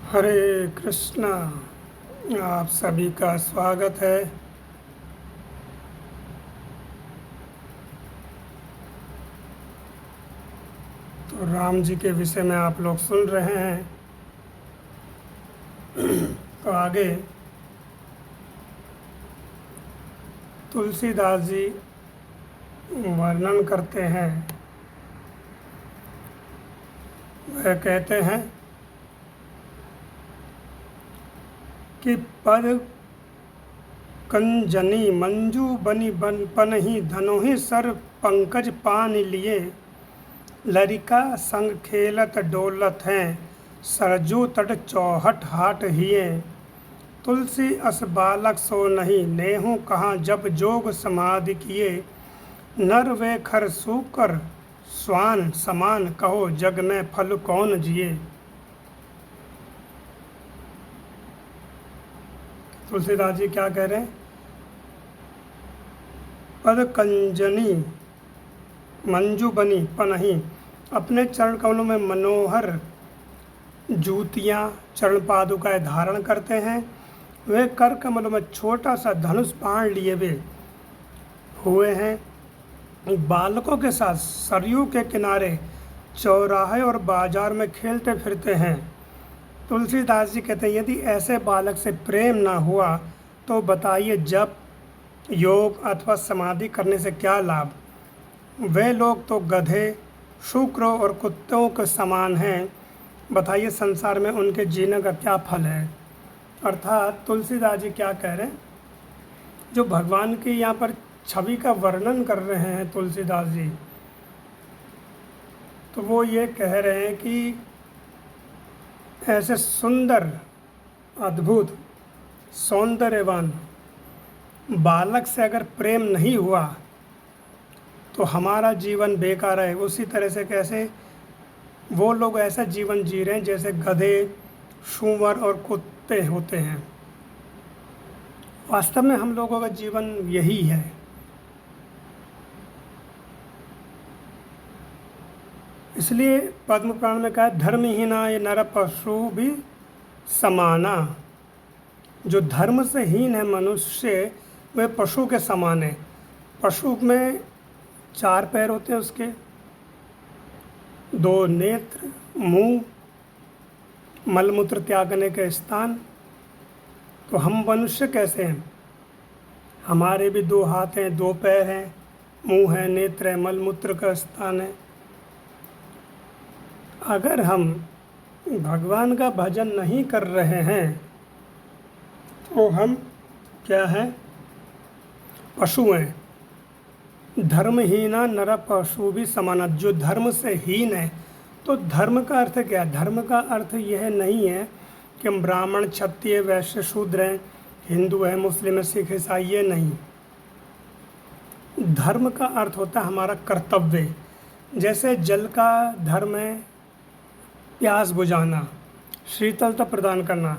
हरे कृष्णा। आप सभी का स्वागत है। तो राम जी के विषय में आप लोग सुन रहे हैं। तो आगे तुलसीदास जी वर्णन करते हैं। वह कहते हैं कि पद कंजनी मंजू बनी बन पनहि धनुहि सर पंकज पान लिए लरिका संग खेलत डोलत हैं सरजू तट चौहट हाट हिये तुलसी अस बालक सो नहीं नेहू कहाँ जब जोग समाधि किए नर वे खर सूकर स्वान समान कहो जग में फल कौन जिए। तुलसीदास जी क्या कह रहे हैं? पद कंजनी मंजू बनी पनही, अपने चरण कमलों में मनोहर जूतियाँ चरण पादुकाएँ धारण करते हैं। वे कर कमलों में छोटा सा धनुष बाण लिए हुए हैं। बालकों के साथ सरयू के किनारे चौराहे और बाजार में खेलते फिरते हैं। तुलसीदास जी कहते हैं, यदि ऐसे बालक से प्रेम ना हुआ तो बताइए जप योग अथवा समाधि करने से क्या लाभ। वे लोग तो गधे शुक्रों और कुत्तों के समान हैं, बताइए संसार में उनके जीने का क्या फल है। अर्थात तुलसीदास जी क्या कह रहे हैं, जो भगवान की यहाँ पर छवि का वर्णन कर रहे हैं तुलसीदास जी, तो वो ये कह रहे हैं कि ऐसे सुंदर अद्भुत सौंदर्यवान बालक से अगर प्रेम नहीं हुआ तो हमारा जीवन बेकार है। उसी तरह से कैसे वो लोग ऐसा जीवन जी रहे हैं जैसे गधे सूअर और कुत्ते होते हैं। वास्तव में हम लोगों का जीवन यही है। इसलिए पद्म पुराण में कहा है, धर्महीना ये नर पशु भी समाना। जो धर्म से हीन है मनुष्य, वे पशु के समान है। पशु में 4 पैर होते हैं, उसके 2 नेत्र, मुंह, मलमूत्र त्यागने के स्थान। तो हम मनुष्य कैसे हैं? हमारे भी 2 हाथ हैं, 2 पैर हैं, मुंह है, नेत्र है, मलमूत्र का स्थान है। अगर हम भगवान का भजन नहीं कर रहे हैं तो हम क्या हैं? पशु हैं। धर्महीना नर पशु भी समाना। जो धर्म से हीन है, तो धर्म का अर्थ क्या है? धर्म का अर्थ यह नहीं है कि हम ब्राह्मण क्षत्रिय वैश्य शूद्र हैं, हिंदू है, मुस्लिम है, सिख ईसाई, ये नहीं। धर्म का अर्थ होता है हमारा कर्तव्य। जैसे जल का धर्म है प्यास बुझाना, शीतलता प्रदान करना।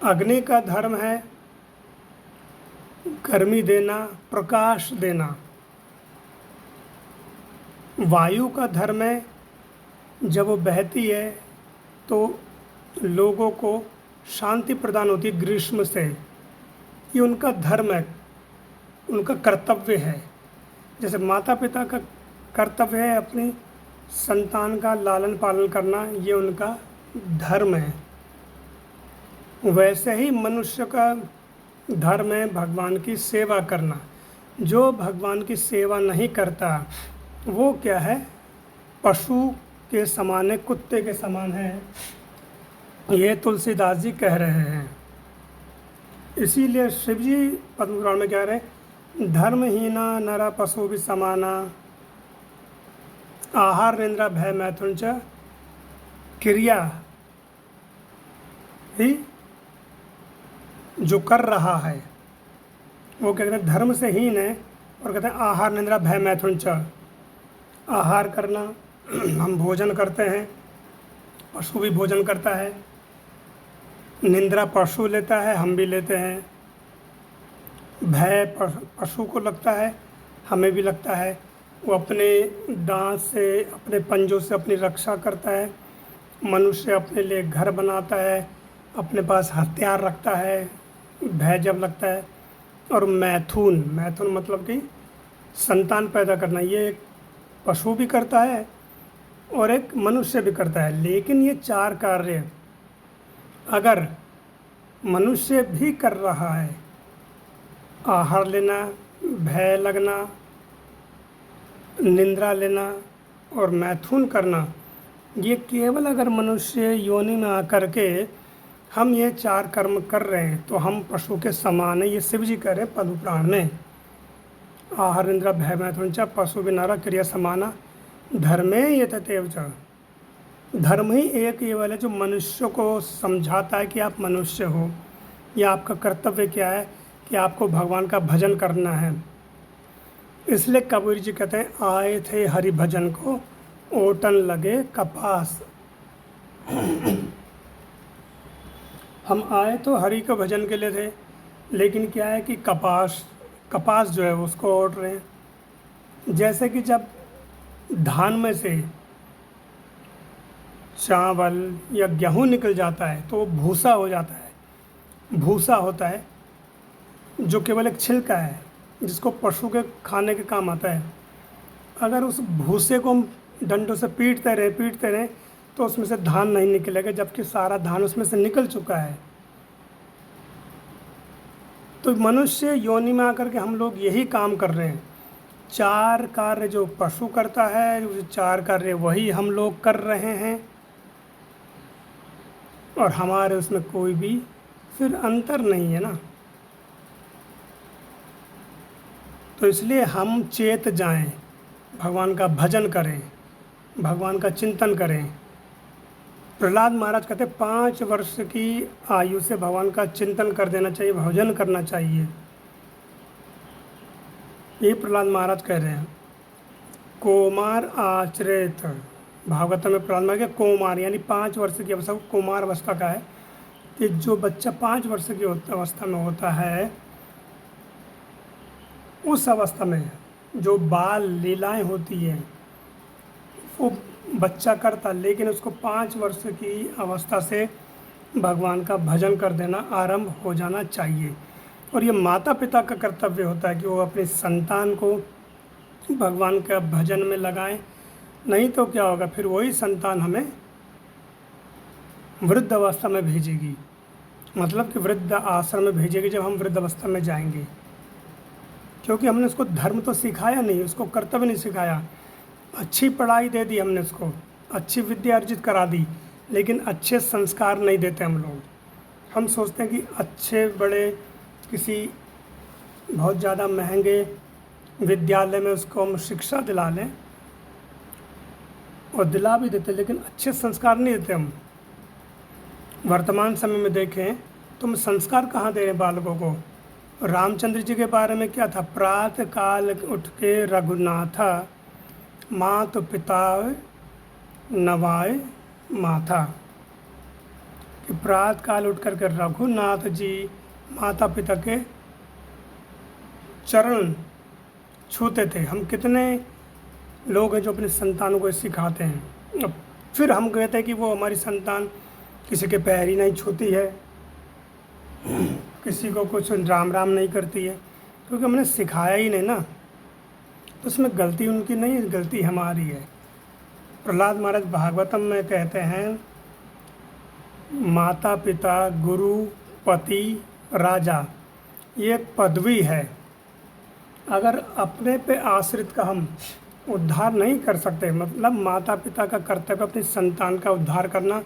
अग्नि का धर्म है गर्मी देना, प्रकाश देना। वायु का धर्म है जब वो बहती है तो लोगों को शांति प्रदान होती है ग्रीष्म से। ये उनका धर्म है, उनका कर्तव्य है। जैसे माता पिता का कर्तव्य है अपनी संतान का लालन पालन करना, ये उनका धर्म है। वैसे ही मनुष्य का धर्म है भगवान की सेवा करना। जो भगवान की सेवा नहीं करता वो क्या है? पशु के समान है, कुत्ते के समान है। ये तुलसीदास जी कह रहे हैं। इसीलिए शिव जी पद्म पुराण में कह रहे हैं, धर्महीना नरा पशु भी समाना आहार निंद्रा भय मैथुन च क्रिया ही जो कर रहा है वो क्या कहते हैं? धर्म से हीन है। और कहते हैं आहार निंद्रा भय मैथुन च। आहार करना, हम भोजन करते हैं, पशु भी भोजन करता है। निंद्रा पशु लेता है, हम भी लेते हैं। भय पशु को लगता है, हमें भी लगता है। वो अपने दांत से, अपने पंजों से अपनी रक्षा करता है। मनुष्य अपने लिए घर बनाता है, अपने पास हथियार रखता है, भय जब लगता है। और मैथुन, मैथुन मतलब कि संतान पैदा करना, ये एक पशु भी करता है और एक मनुष्य भी करता है। लेकिन ये 4 कार्य अगर मनुष्य भी कर रहा है, आहार लेना, भय लगना, निंद्रा लेना और मैथुन करना, ये केवल अगर मनुष्य योनि में आकर के हम ये 4 कर्म कर रहे हैं तो हम पशु के समान हैं। ये शिव जी कह रहे हैं पद्म पुराण में। आहार निंद्रा भय मैथुन च पशु विनारा क्रिया समाना धर्मे ये तथैव च। धर्म ही एक केवल है जो मनुष्य को समझाता है कि आप मनुष्य हो, या आपका कर्तव्य क्या है कि आपको भगवान का भजन करना है। इसलिए कबीर जी कहते हैं आए थे हरि भजन को ओटन लगे कपास। हम आए तो हरि के भजन के लिए थे, लेकिन क्या है कि कपास जो है उसको ओट रहे हैं। जैसे कि जब धान में से चावल या गेहूँ निकल जाता है तो वो भूसा हो जाता है। भूसा होता है जो केवल एक छिलका है जिसको पशु के खाने के काम आता है। अगर उस भूसे को हम डंडों से पीटते रहे तो उसमें से धान नहीं निकलेगा, जबकि सारा धान उसमें से निकल चुका है। तो मनुष्य योनि में आकर के हम लोग यही काम कर रहे हैं। 4 कार्य जो पशु करता है, वो 4 कार्य वही हम लोग कर रहे हैं, और हमारे उसमें कोई भी फिर अंतर नहीं है ना। तो इसलिए हम चेत जाएं, भगवान का भजन करें, भगवान का चिंतन करें। प्रहलाद महाराज कहते 5 वर्ष की आयु से भगवान का चिंतन कर देना चाहिए, भजन करना चाहिए। ये प्रहलाद महाराज कह रहे हैं। कोमार आचरित, भागवत में प्रहलाद महाराज के कोमार यानी 5 वर्ष की अवस्था, कुमार अवस्था का है कि जो बच्चा 5 वर्ष की अवस्था में होता है, उस अवस्था में जो बाल लीलाएं होती हैं वो बच्चा करता, लेकिन उसको 5 वर्ष की अवस्था से भगवान का भजन कर देना आरंभ हो जाना चाहिए। और ये माता पिता का कर्तव्य होता है कि वो अपने संतान को भगवान का भजन में लगाएं। नहीं तो क्या होगा, फिर वही संतान हमें वृद्ध अवस्था में भेजेगी, मतलब कि वृद्ध आश्रम में भेजेगी जब हम वृद्ध अवस्था में जाएंगे। क्योंकि हमने उसको धर्म तो सिखाया नहीं, उसको कर्तव्य नहीं सिखाया। अच्छी पढ़ाई दे दी हमने उसको, अच्छी विद्या अर्जित करा दी, लेकिन अच्छे संस्कार नहीं देते हम लोग। हम सोचते हैं कि अच्छे बड़े किसी बहुत ज़्यादा महंगे विद्यालय में उसको हम शिक्षा दिला लें, और दिला भी देते, लेकिन अच्छे संस्कार नहीं देते हम। वर्तमान समय में देखें तो हम संस्कार कहाँ दे रहे हैं बालकों को। रामचंद्र जी के बारे में क्या था, प्रातः काल उठ के रघुनाथा मात पिता नवाए माथा, कि प्रातः काल उठ करके रघुनाथ जी माता पिता के चरण छूते थे। हम कितने लोग हैं जो अपने संतानों को सिखाते हैं, अब फिर हम कहते हैं कि वो हमारी संतान किसी के पैर ही नहीं छूती है, किसी को कुछ राम राम नहीं करती है, क्योंकि हमने सिखाया ही नहीं ना। तो उसमें गलती उनकी नहीं है, गलती हमारी है। प्रहलाद महाराज भागवतम में कहते हैं माता पिता गुरु पति राजा, ये एक पदवी है। अगर अपने पे आश्रित का हम उद्धार नहीं कर सकते, मतलब माता पिता का कर्तव्य अपनी संतान का उद्धार करना,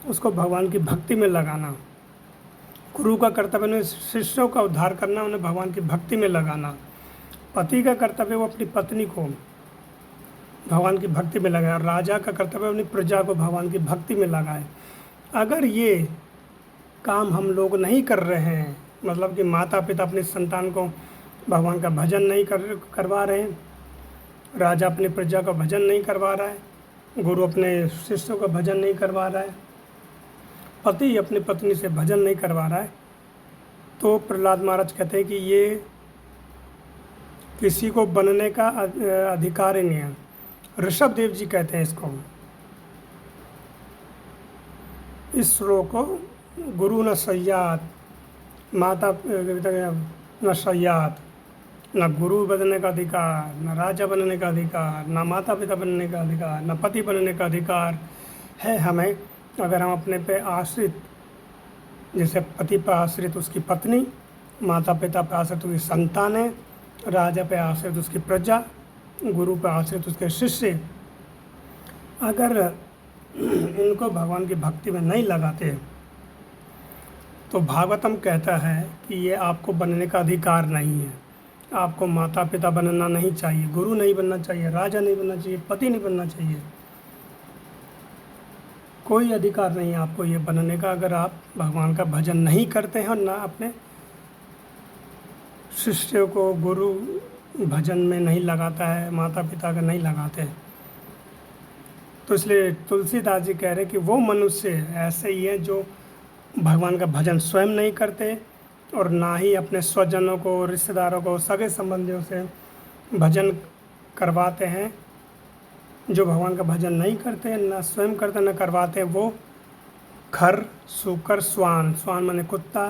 उसको भगवान की भक्ति में लगाना। गुरु का कर्तव्य उन्हें शिष्यों का उद्धार करना, उन्हें भगवान की भक्ति में लगाना। पति का कर्तव्य वो अपनी पत्नी को भगवान की भक्ति में लगाए, और राजा का कर्तव्य अपनी प्रजा को भगवान की भक्ति में लगाए। अगर ये काम हम लोग नहीं कर रहे हैं, मतलब कि माता पिता अपनी संतान को भगवान का भजन नहीं करवा रहे हैं, राजा अपनी प्रजा का भजन नहीं करवा रहा है, गुरु अपने शिष्यों का भजन नहीं करवा रहा है, पति अपनी पत्नी से भजन नहीं करवा रहा है, तो प्रहलाद महाराज कहते हैं कि ये किसी को बनने का अधिकार ही नहीं है। ऋषभ देव जी कहते हैं इसको। इस श्लोक को गुरु न सय्यात, माता पिता न सय्यात, न गुरु बनने का अधिकार, न राजा बनने का अधिकार, न माता पिता बनने का अधिकार, न पति बनने का अधिकार है हमें। अगर हम अपने पे आश्रित, जैसे पति पर आश्रित उसकी पत्नी, माता पिता पर आश्रित उसकी संतानें, राजा पे आश्रित उसकी प्रजा, गुरु पर आश्रित उसके शिष्य, अगर इनको भगवान की भक्ति में नहीं लगाते तो भागवतम कहता है कि ये आपको बनने का अधिकार नहीं है। आपको माता पिता बनना नहीं चाहिए, गुरु नहीं बनना चाहिए, राजा नहीं बनना चाहिए, पति नहीं बनना चाहिए, कोई अधिकार नहीं है आपको ये बनने का, अगर आप भगवान का भजन नहीं करते हैं और ना अपने शिष्य को गुरु भजन में नहीं लगाता है, माता पिता का नहीं लगाते हैं। तो इसलिए तुलसीदास जी कह रहे हैं कि वो मनुष्य ऐसे ही हैं जो भगवान का भजन स्वयं नहीं करते और ना ही अपने स्वजनों को, रिश्तेदारों को, सगे संबंधियों से भजन करवाते हैं। जो भगवान का भजन नहीं करते, ना स्वयं करते, ना करवाते, वो खर, सूकर, स्वान, स्वान माने कुत्ता,